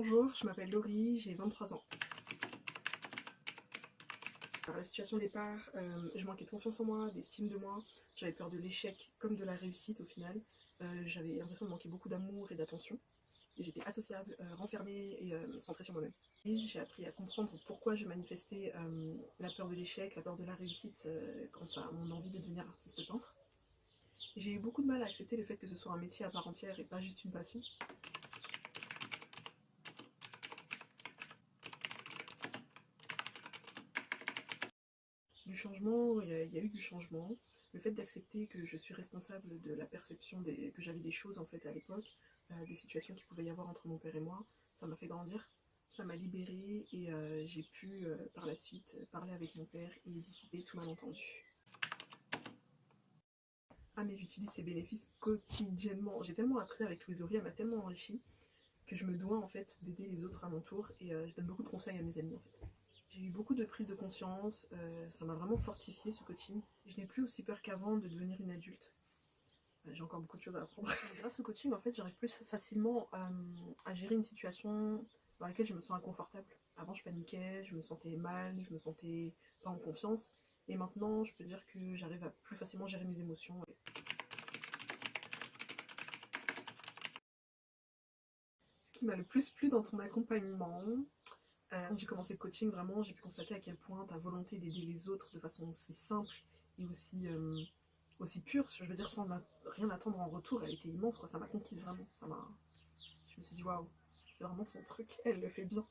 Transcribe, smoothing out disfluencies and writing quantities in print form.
Bonjour, je m'appelle Laurie, j'ai 23 ans. Alors, la situation de départ, je manquais de confiance en moi, d'estime de moi, j'avais peur de l'échec comme de la réussite au final. J'avais l'impression de manquer beaucoup d'amour et d'attention. Et j'étais associable, renfermée et centrée sur moi-même. J'ai appris à comprendre pourquoi je manifestais la peur de l'échec, la peur de la réussite quant à mon envie de devenir artiste peintre. Et j'ai eu beaucoup de mal à accepter le fait que ce soit un métier à part entière et pas juste une passion. Du changement, il y a eu du changement. Le fait d'accepter que je suis responsable de la perception que j'avais des choses en fait à l'époque, des situations qu'il pouvait y avoir entre mon père et moi, ça m'a fait grandir, ça m'a libérée et j'ai pu par la suite parler avec mon père et dissiper tout malentendu. Ah mais j'utilise ces bénéfices quotidiennement. J'ai tellement appris avec Louise Laurie, elle m'a tellement enrichi que je me dois en fait d'aider les autres à mon tour et je donne beaucoup de conseils à mes amis en fait. J'ai eu beaucoup de prise de conscience, ça m'a vraiment fortifié ce coaching. Je n'ai plus aussi peur qu'avant de devenir une adulte. J'ai encore beaucoup de choses à apprendre. Grâce au coaching, en fait, j'arrive plus facilement à gérer une situation dans laquelle je me sens inconfortable. Avant, je paniquais, je me sentais mal, je me sentais pas en confiance. Et maintenant, je peux dire que j'arrive à plus facilement gérer mes émotions. Ce qui m'a le plus plu dans ton accompagnement, quand j'ai commencé le coaching, vraiment, j'ai pu constater à quel point ta volonté d'aider les autres de façon aussi simple et aussi pure, je veux dire sans rien attendre en retour, elle était immense, quoi. Ça m'a conquise vraiment. Je me suis dit waouh, c'est vraiment son truc, elle le fait bien.